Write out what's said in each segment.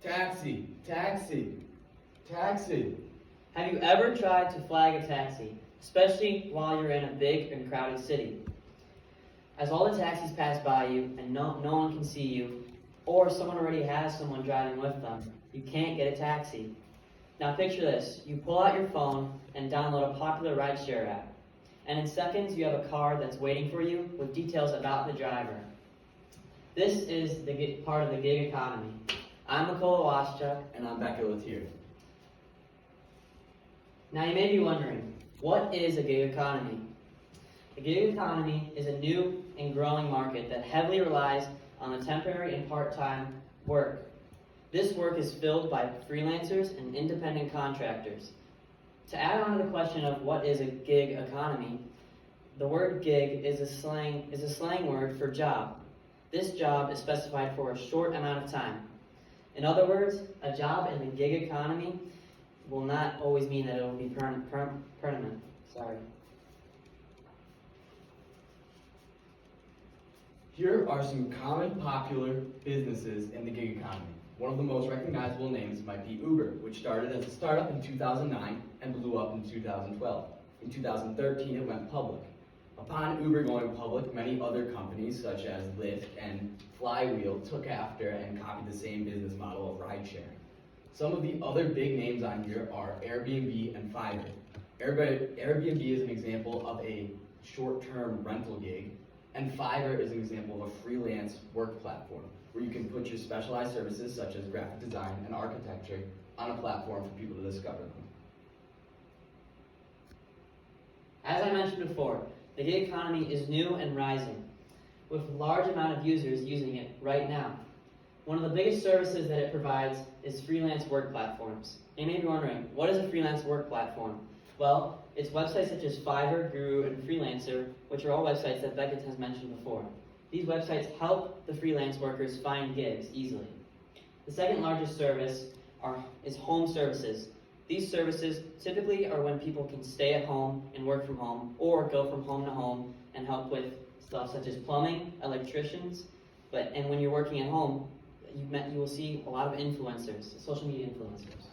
Taxi, taxi, taxi. Have you ever tried to flag a taxi, especially while you're in a big and crowded city? As all the taxis pass by you and no one can see you, or someone already has someone driving with them, you can't get a taxi. Now picture this, you pull out your phone and download a popular rideshare app, and in seconds you have a car that's waiting for you with details about the driver. This is the part of the gig economy. I'm Mykola. And I'm Beckett here. Now you may be wondering, what is a gig economy? The gig economy is a new and growing market that heavily relies on the temporary and part-time work. This work is filled by freelancers and independent contractors. To add on to the question of what is a gig economy, the word gig is a slang word for job. This job is specified for a short amount of time. In other words, a job in the gig economy will not always mean that it will be permanent. Here are some common popular businesses in the gig economy. One of the most recognizable names might be Uber, which started as a startup in 2009 and blew up in 2012. In 2013, it went public. Upon Uber going public, many other companies such as Lyft and Flywheel took after and copied the same business model of rideshare. Some of the other big names on here are Airbnb and Fiverr. Airbnb is an example of a short-term rental gig, and Fiverr is an example of a freelance work platform where you can put your specialized services such as graphic design and architecture on a platform for people to discover them. As I mentioned before, the gig economy is new and rising, with a large amount of users using it right now. One of the biggest services that it provides is freelance work platforms. You may be wondering, what is a freelance work platform? Well, it's websites such as Fiverr, Guru, and Freelancer, which are all websites that Beckett has mentioned before. These websites help the freelance workers find gigs easily. The second largest service is home services. These services typically are when people can stay at home and work from home, or go from home to home and help with stuff such as plumbing, electricians. And when you're working at home, you will see a lot of influencers, social media influencers.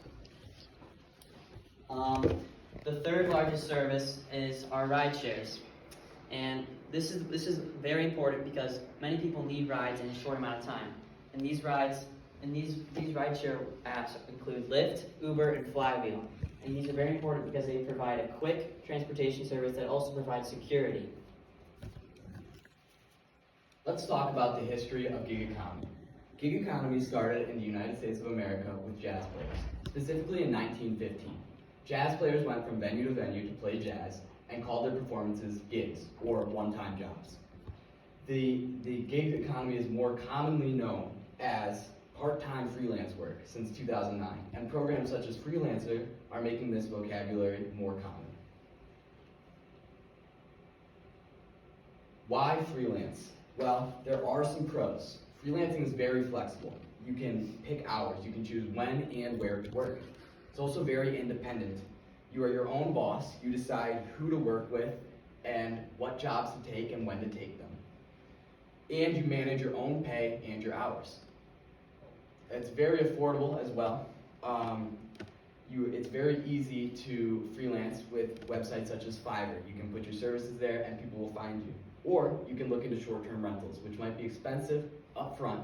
The third largest service is our ride shares. And this is very important because many people need rides in a short amount of time. And these rideshare apps include Lyft, Uber, and Flywheel. And these are very important because they provide a quick transportation service that also provides security. Let's talk about the history of gig economy. Gig economy started in the United States of America with jazz players, specifically in 1915. Jazz players went from venue to venue to play jazz and called their performances gigs, or one-time jobs. The gig economy is more commonly known as part-time freelance work since 2009, and programs such as Freelancer are making this vocabulary more common. Why freelance? Well, there are some pros. Freelancing is very flexible. You can pick hours, you can choose when and where to work. It's also very independent. You are your own boss, you decide who to work with and what jobs to take and when to take them. And you manage your own pay and your hours. It's very affordable as well. It's very easy to freelance with websites such as Fiverr. You can put your services there and people will find you. Or you can look into short-term rentals, which might be expensive up front,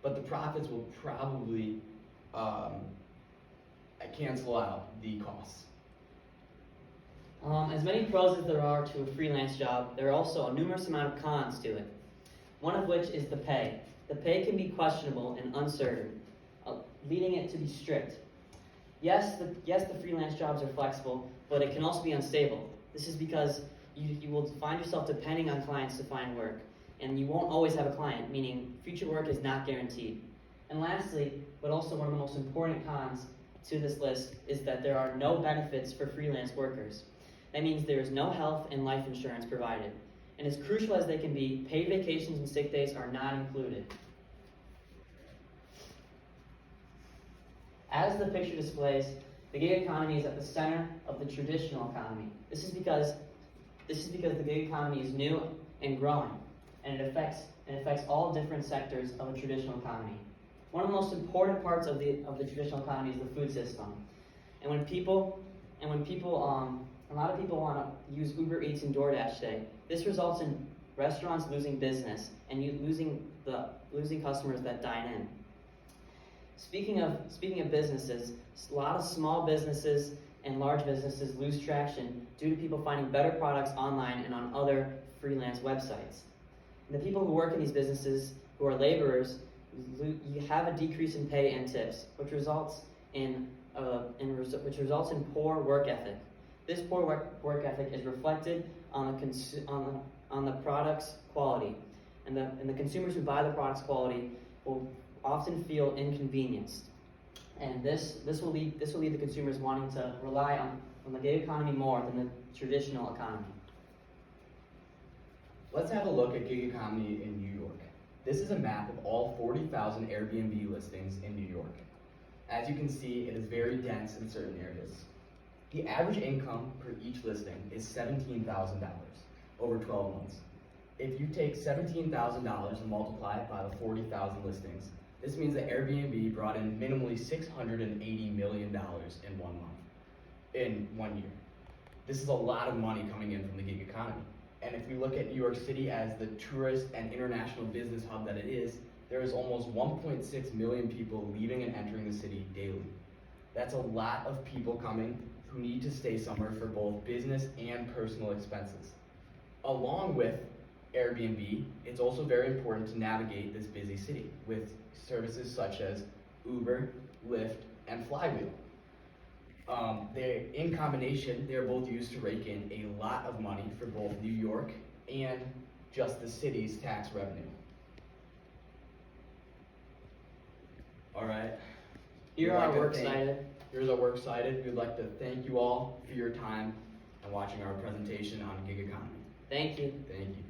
but the profits will probably cancel out the costs. As many pros as there are to a freelance job, there are also a numerous amount of cons to it. One of which is the pay. The pay can be questionable and uncertain, leading it to be strict. Yes, the freelance jobs are flexible, but it can also be unstable. This is because you will find yourself depending on clients to find work, and you won't always have a client, meaning future work is not guaranteed. And lastly, but also one of the most important cons to this list, is that there are no benefits for freelance workers. That means there is no health and life insurance provided. And as crucial as they can be, paid vacations and sick days are not included. As the picture displays, the gig economy is at the center of the traditional economy. This is because the gig economy is new and growing, and it affects all different sectors of a traditional economy. One of the most important parts of the traditional economy is the food system. And when a lot of people want to use Uber Eats and DoorDash today, this results in restaurants losing business and losing customers that dine in. Speaking of businesses, a lot of small businesses and large businesses lose traction due to people finding better products online and on other freelance websites. And the people who work in these businesses, who are laborers, you have a decrease in pay and tips, which results in poor work ethic. This poor work ethic is reflected on the product's quality, and the consumers who buy the product's quality will often feel inconvenienced, and this will lead the consumers wanting to rely on the gig economy more than the traditional economy. Let's have a look at gig economy in New York. This is a map of all 40,000 Airbnb listings in New York. As you can see, it is very dense in certain areas. The average income per each listing is $17,000 over 12 months. If you take $17,000 and multiply it by the 40,000 listings, this means that Airbnb brought in minimally $680 million in 1 year. This is a lot of money coming in from the gig economy. And if we look at New York City as the tourist and international business hub that it is, there is almost 1.6 million people leaving and entering the city daily. That's a lot of people coming who need to stay somewhere for both business and personal expenses. Along with Airbnb, it's also very important to navigate this busy city with services such as Uber, Lyft, and Flywheel. In combination, they're both used to rake in a lot of money for both New York and just the city's tax revenue. All right. Here's our works cited. Here's our works cited. We'd like to thank you all for your time and watching our presentation on gig economy. Thank you. Thank you.